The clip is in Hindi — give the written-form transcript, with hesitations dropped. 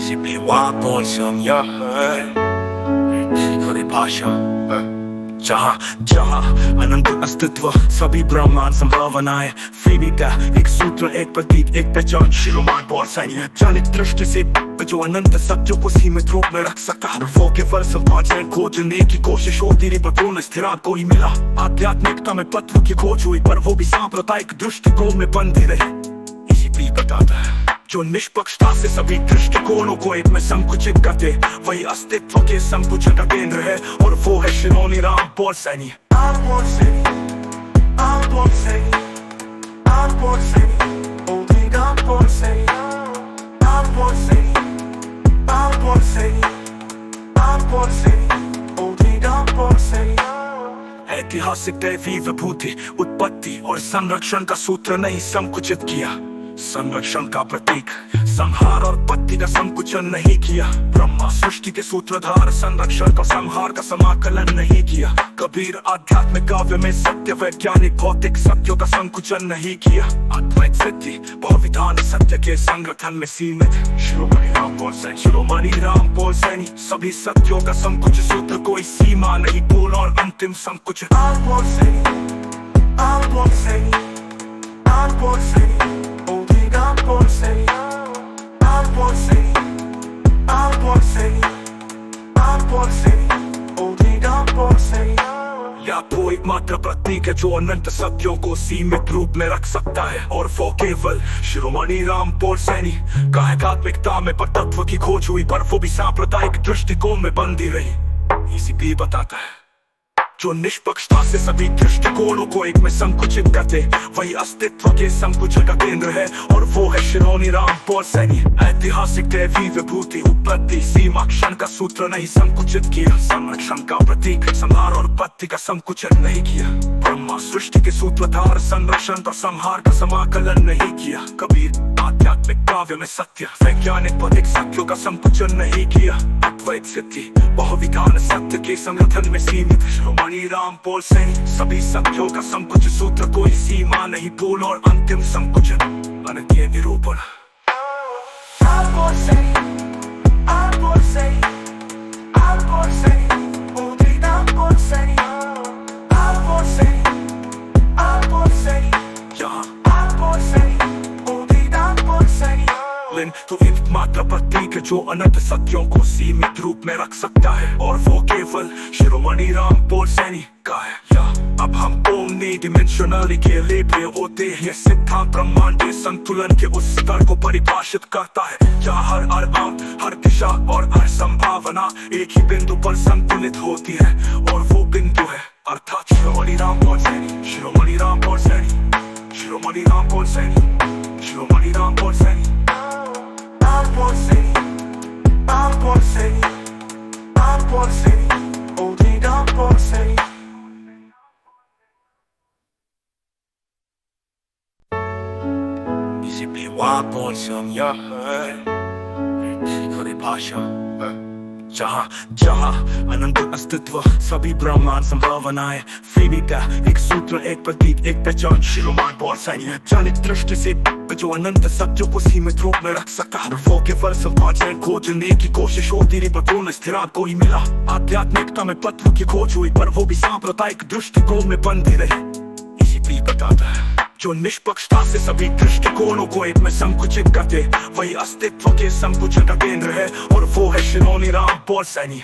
वापस हम यहाँ परिभाषा जहाँ जहाँ अनंत अस्तित्व सभी ब्रह्मांड संभावनाएं फिनिटा एक सूत्र एक प्रतीक एक पहचान शिरोमान बोलसाई चालित दृष्टि से जो अनंत सत्यों को सीमित रूप में रख सकता है वो केवल संपादन खोजने की कोशिश होती रही पर स्थिरांक को ही मिला आध्यात्मिकता में तत्व की खोज हुई पर वो भी सांप्रदायिक दृष्टिकोण में बंधी रही इसी बताता है जो निष्पक्षता से सभी दृष्टिकोणों को एक में संकुचित करते वही अस्तित्व के संकुचन का केंद्र है और वो है शिरोमणि राम बोलसैनी ऐतिहासिक दैवी विभूति उत्पत्ति और संरक्षण का सूत्र नहीं संकुचित किया संरक्षण का प्रतीक संहार और उत्पत्ति का संकुचन नहीं किया ब्रह्मा सृष्टि के सूत्रधार संरक्षण का संहार का समाकलन नहीं किया कबीर आध्यात्मिक काव्य में सत्य वैज्ञानिक भौतिक सत्यों का संकुचन नहीं किया अद्वैत सिद्धि बहुविधान सत्य के संगठन में सीमित शिरोमणि राम बोलसैनी सभी सत्यों का संकुच सूत्र कोई सीमा नहीं पूर्ण और अंतिम संकुच या तो एकमात्र प्रतीक है जो अनंत सत्यों को सीमित रूप में रख सकता है और वो केवल शिरोमणि राम बोलसैनी का एकात्मिकता में तत्व की खोज हुई पर वो भी सांप्रदायिक दृष्टिकोण में बंधी रही इसी भी बताता है जो निष्पक्षता से सभी दृष्टिकोणों को एक में संकुचित करते वही अस्तित्व के संकुचन का केंद्र है और वो है शिरोमणि राम बोलसैनी ऐतिहासिक दैवी विभूति उत्पत्ति सीमा क्षण का सूत्र नहीं संकुचित किया संरक्षण का प्रतीक संहार और उत्पत्ति का संकुचन नहीं किया ब्रह्मा सृष्टि के सूत्रधार संरक्षण और संहार का समाकलन नहीं किया कबीर आध्यात्मिक काव्य में सत्य वैज्ञानिक भौतिक सत्यों का संकुचन नहीं किया अद्वैत सिद्धि बहुविधान सत्य के संगठन में सीमित शिरोमणि राम बोलसैनी सभी सत्यों का संकुच सूत्र कोई सीमा नहीं पूर्ण और अंतिम संकुचन अनंत निरूपण तो एकमात्र प्रतीक जो अनंत सत्यों को सीमित रूप में रख सकता है और वो केवल शिरोमणि राम बोलसैनी का है या अब हम ओमनी डिमेंशनल के लिए प्रयोग होते हैं सिद्धांत ब्रह्मांड के संतुलन के उस स्तर को परिभाषित करता है जहाँ हर अंग हर दिशा और हर संभावना एक ही बिंदु पर संतुलित होती है और वो बिंदु है अर्थात शिरोमणि राम बोलसैनी शिरोमणि राम बोलसैनी शिरोमणि राम बोलसैनी शिरोमणि राम बोलसैनी वापस हम यहाँ परिभाषा जहाँ जहाँ अनंत अस्तित्व सभी ब्रह्मांड संभावनाएं फिनिटा एक सूत्र एक प्रतीक एक पहचान शिरोमणि बोलसैनी चालित दृष्टि से जो अनंत सत्यों को सीमित रूप में रख सकता है वो केवल संपादन खोजने की कोशिश होती रही पर स्थिरांक को ही मिला आध्यात्मिकता में तत्व की खोज हुई पर वो भी सांप्रदायिक दृष्टिकोण में बंधी रही इसी बताता है जो निष्पक्षता से सभी दृष्टिकोणों को एक में संकुचित करते वही अस्तित्व के संकुचन का केंद्र है और वो है शिरोमणि राम बोलसैनी